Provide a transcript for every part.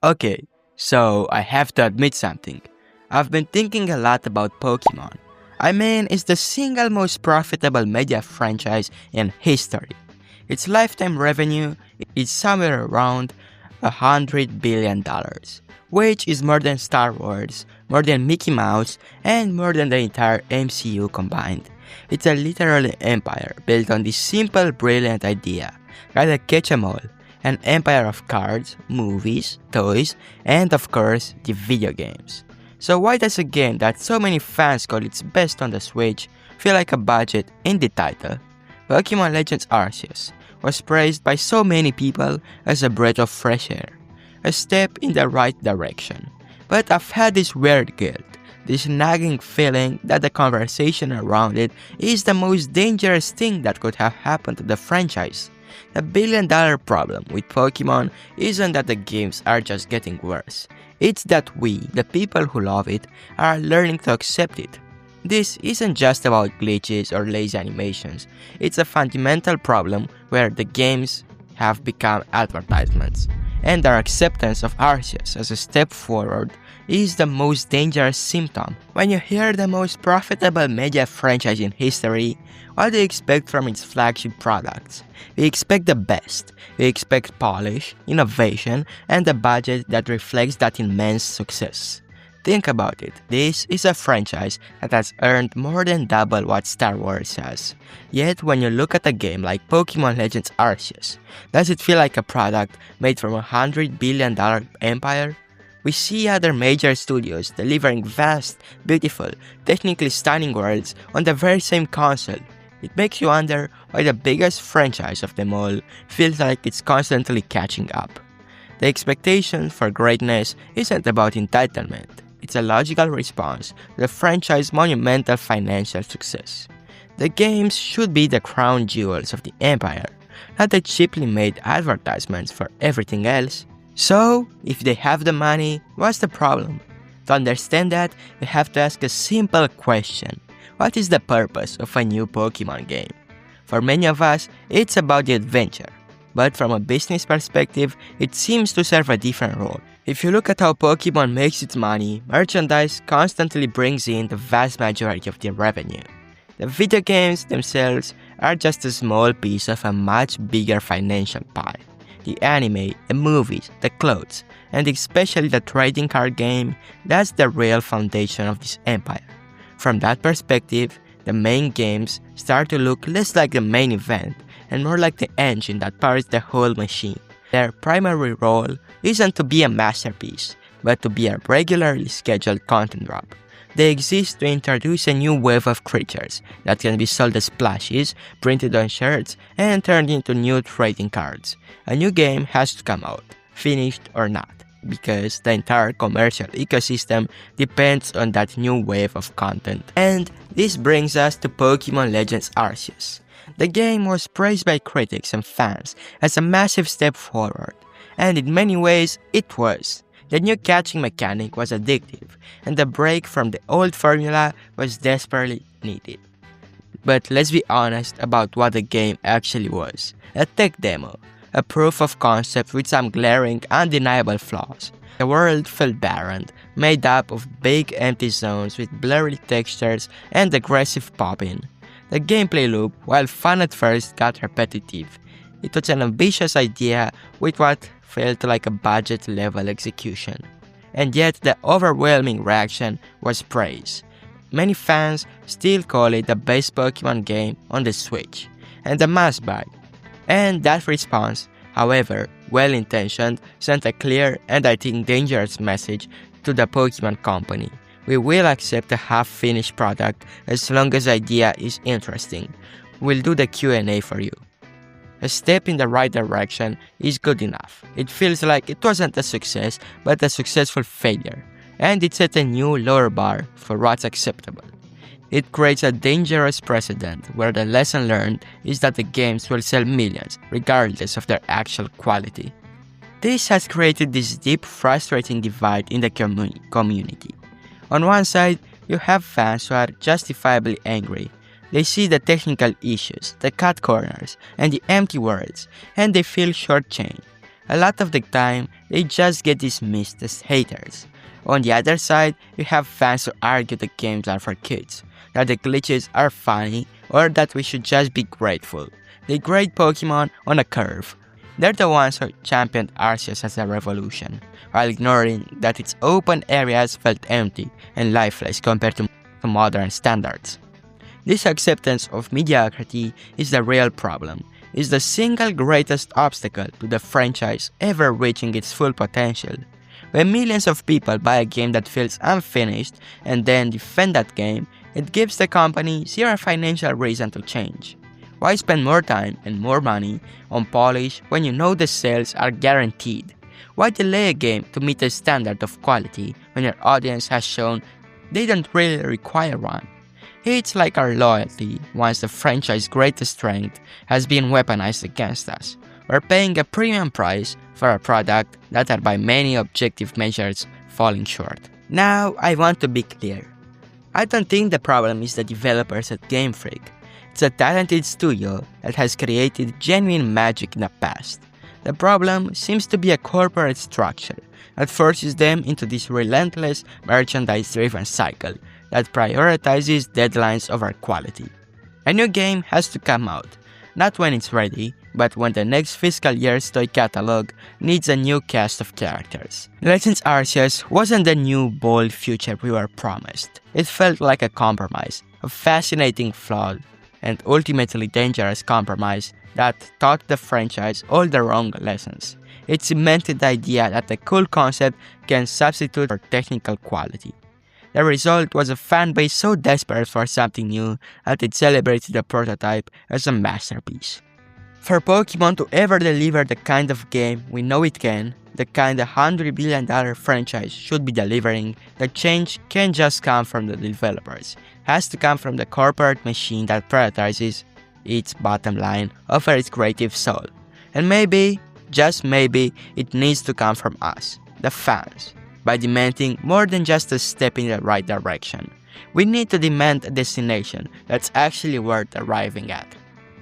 Okay, so I have to admit something. I've been thinking a lot about Pokemon. I mean, it's the single most profitable media franchise in history. Its lifetime revenue is somewhere around $100 billion, which is more than Star Wars, more than Mickey Mouse, and more than the entire MCU combined. It's a literal empire built on this simple, brilliant idea. Gotta catch 'em all. An empire of cards, movies, toys, and of course, the video games. So why does a game that so many fans call its best on the Switch feel like a budget in the title? Pokemon Legends Arceus was praised by so many people as a breath of fresh air, a step in the right direction. But I've had this weird guilt, this nagging feeling that the conversation around it is the most dangerous thing that could have happened to the franchise. The billion-dollar problem with Pokemon isn't that the games are just getting worse. It's that we, the people who love it, are learning to accept it. This isn't just about glitches or lazy animations. It's a fundamental problem where the games have become advertisements, and our acceptance of Arceus as a step forward is the most dangerous symptom. When you hear the most profitable media franchise in history, what do you expect from its flagship products? We expect the best. We expect polish, innovation, and a budget that reflects that immense success. Think about it, this is a franchise that has earned more than double what Star Wars has. Yet when you look at a game like Pokemon Legends Arceus, does it feel like a product made from a $100 billion empire? We see other major studios delivering vast, beautiful, technically stunning worlds on the very same console. It makes you wonder why the biggest franchise of them all feels like it's constantly catching up. The expectation for greatness isn't about entitlement. It's a logical response to the franchise's monumental financial success. The games should be the crown jewels of the empire, not the cheaply made advertisements for everything else. So, if they have the money, what's the problem? To understand that, we have to ask a simple question. What is the purpose of a new Pokemon game? For many of us, it's about the adventure. But from a business perspective, it seems to serve a different role. If you look at how Pokemon makes its money, merchandise constantly brings in the vast majority of the revenue. The video games themselves are just a small piece of a much bigger financial pie. The anime, the movies, the clothes, and especially the trading card game, that's the real foundation of this empire. From that perspective, the main games start to look less like the main event and more like the engine that powers the whole machine. Their primary role isn't to be a masterpiece, but to be a regularly scheduled content drop. They exist to introduce a new wave of creatures that can be sold as plushies, printed on shirts, and turned into new trading cards. A new game has to come out, finished or not, because the entire commercial ecosystem depends on that new wave of content. And this brings us to Pokemon Legends Arceus. The game was praised by critics and fans as a massive step forward, and in many ways it was. The new catching mechanic was addictive, and the break from the old formula was desperately needed. But let's be honest about what the game actually was. A tech demo, a proof of concept with some glaring, undeniable flaws. The world felt barren, made up of big empty zones with blurry textures and aggressive popping. The gameplay loop, while fun at first, got repetitive. It was an ambitious idea with what felt like a budget-level execution. And yet the overwhelming reaction was praise. Many fans still call it the best Pokemon game on the Switch, and a must buy. And that response, however well-intentioned, sent a clear and I think dangerous message to the Pokemon Company. We will accept a half-finished product as long as the idea is interesting. We'll do the Q&A for you. A step in the right direction is good enough. It feels like it wasn't a success, but a successful failure. And it set a new lower bar for what's acceptable. It creates a dangerous precedent where the lesson learned is that the games will sell millions, regardless of their actual quality. This has created this deep, frustrating divide in the community. On one side, you have fans who are justifiably angry. They see the technical issues, the cut corners, and the empty words, and they feel shortchanged. a lot of the time they just get dismissed as haters. On the other side, you have fans who argue the games are for kids, that the glitches are funny, or that we should just be grateful. They grade Pokemon on a curve. They're the ones who championed Arceus as a revolution, while ignoring that its open areas felt empty and lifeless compared to modern standards. This acceptance of mediocrity is the real problem. It's the single greatest obstacle to the franchise ever reaching its full potential. When millions of people buy a game that feels unfinished and then defend that game, it gives the company zero financial reason to change. Why spend more time and more money on polish when you know the sales are guaranteed? Why delay a game to meet a standard of quality when your audience has shown they don't really require one? It's like our loyalty once the franchise's greatest strength has been weaponized against us. We're paying a premium price for a product that are by many objective measures falling short. Now, I want to be clear. I don't think the problem is the developers at Game Freak. It's a talented studio that has created genuine magic in the past. The problem seems to be a corporate structure that forces them into this relentless merchandise-driven cycle that prioritizes deadlines over quality. A new game has to come out, not when it's ready, but when the next fiscal year's toy catalog needs a new cast of characters. Legends Arceus wasn't the new, bold future we were promised. It felt like a compromise, a fascinating, flawed, and ultimately dangerous compromise that taught the franchise all the wrong lessons. It cemented the idea that a cool concept can substitute for technical quality. The result was a fanbase so desperate for something new that it celebrated the prototype as a masterpiece. For Pokemon to ever deliver the kind of game we know it can, the kind of $100 billion franchise should be delivering, the change can't just come from the developers. It has to come from the corporate machine that prioritizes its bottom line over its creative soul. And maybe, just maybe, it needs to come from us, the fans, by demanding more than just a step in the right direction. We need to demand a destination that's actually worth arriving at.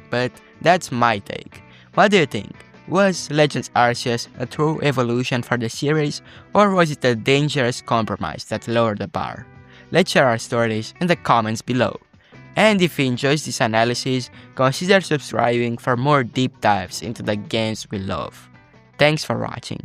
But that's my take. What do you think? Was Legends Arceus a true evolution for the series, or was it a dangerous compromise that lowered the bar? Let's share our stories in the comments below. And if you enjoyed this analysis, consider subscribing for more deep dives into the games we love. Thanks for watching.